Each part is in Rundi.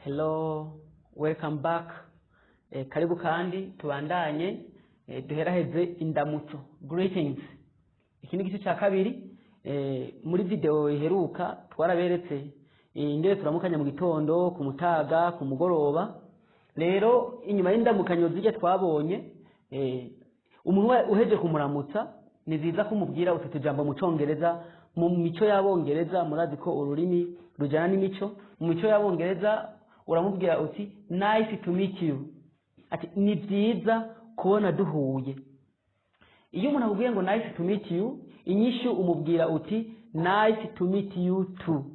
Hello, welcome back. Karibu kandi tubandanye duheraheze indamutso. Greetings. Iki ni gice cya kabiri muri video iheruka twaraberetse ingere turamukanya mu gitondo, ku mutaga, ku mugoroba. Rero inyuma y'indamukanyo zije twabonye umuntu uheje kumuramutsa ni ziza kumubwira ututujambo mu Congereza mu mico y'Abongereza. Murazi ko ururimi rujana n'imico. Mu mico y'Abongereza uramubwira uti nice to meet you, ati ni byiza kubona duhuye. Iyo umuntu akubwiye ngo nice to meet you, inyishu umubwira uti nice to meet you too.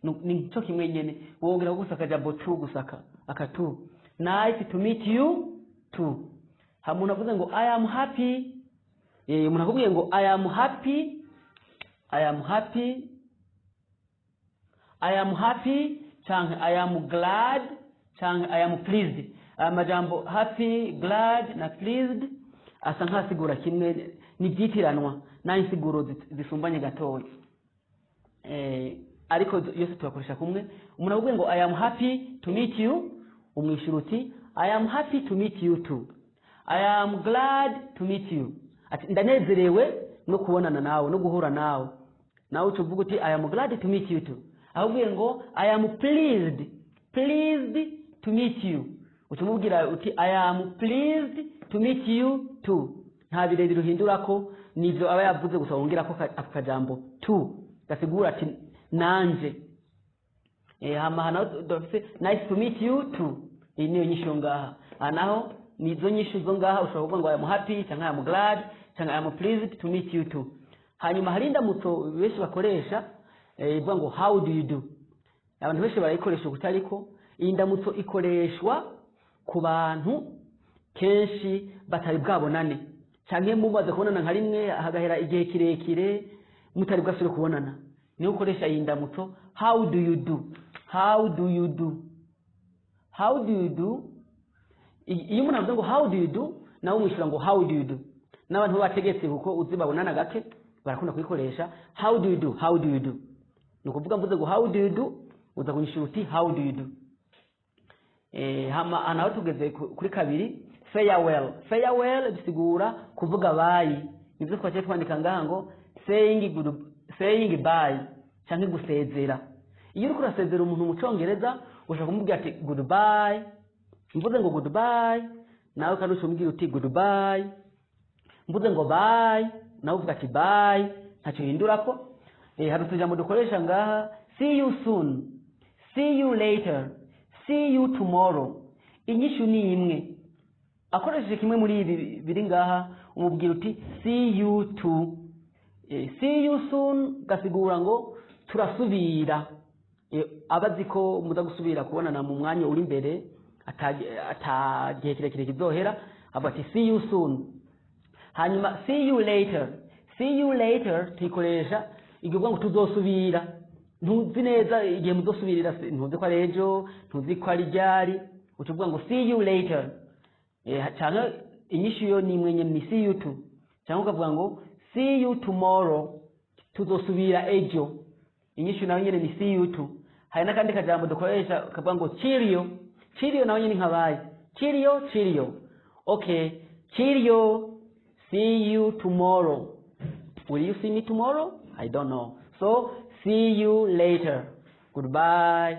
Ni cyo kimwe nyene wongera gusaka jambo tu gusaka akatu nice to meet you too. Hamuntu avuze ngo I am happy, umuntu akubwiye ngo I am happy, I am happy, I am happy, change I am glad, change I am pleased. Amajambo happy, glad na pleased asa nkasigura kimwe, ni byitiranwa na insiguro zisumbanye gatoya. Ariko yose tubakoresha kumwe. Umuntu avuga ngo I am happy to meet you, umwishuruti I am happy to meet you too. I am glad to meet you. Ati ndanezerewe no kubonana nawe no guhura nawe. Nawe ucuvuga uti I am glad to meet you too. Ahubwo ngo I am pleased to meet you. Utumubwira uti I am pleased to meet you too. Nta birebire uhindura ko nivyo aba yavuze gusa wongera ko akajambo too gasigura ati nanje. Hama dofise nice to meet you too. Niyo nyisho ngaha. Anaho nizo nyisho zo ngaha ushobora kuvuga ngo I am happy cyangwa I am glad cyangwa I am pleased to meet you too. Hanyuma hari indamutso benshi bakoresha ivuga ngo how do you do. Abantu benshi barayikoresha kutariko iyi ndamutso ikoreshwa ku bantu kenshi batari bwabonane cyangwa mumaze kubonana nka rimwe hagahera igihe kirekire mutari bwasubire kubonana. Niyo ukoresha iyi ndamutso how do you do, how do you do, how do you do. Iyo umuntu avuga ngo how do you do nawe umwishyura ngo how do you do. N'abantu bategetse kuko uzibabonana gake barakunda kuyikoresha how do you do, how do you do. Nukuvuga mvuze ngo how do you do uza kunyishura uti how do you do. Hama anaho tugeze kuri kabiri farewell. Farewell bisigura kuvuga bye. Nivyo twaje twandika ngaha ngo saying bye cyangwa gusezera. Iyo uri kurasezera umuntu mu Congereza ushaka kumubwira ati goodbye. Mvuze ngo goodbye nawe kandi ushobora uti goodbye. Mvuze ngo bye nawe uvuga ati bye, ntacyo hindura ko. Hari utujambo dukoresha ngaha see you soon, see you later, see you tomorrow. Inyishu ni imwe. Akoresheje kimwe muri ibi biri ngaha umubwira uti see you too. See you soon gasigura ngo turasubira. Abazi ko muza gusubira kubonana mu mwanya uri imbere atagihe kirekire kizohera avuga ati see you soon. Hanyuma see you later. See you later tuyikoresha igihe ngo tuzosubira. Ntuzi neza igihe muzosubirira, ntuzi ko ari ejo, ntuzi ko ari ryari, ucuvuga ngo see you later. Cyangwa inyishu yo ni imwe nyene ni see you too. Cyangwa ukavuga ngo see you tomorrow, tuzosubira ejo. Inyishu nayo nyene ni see you too. Hari nakandi kajambo dukoresha kavuga ngo cheerio. Cheerio nayo nyene nkabaye cheerio, cheerio. Okay, cheerio, see you tomorrow. Will you see me tomorrow? I don't know. So see you later. Goodbye.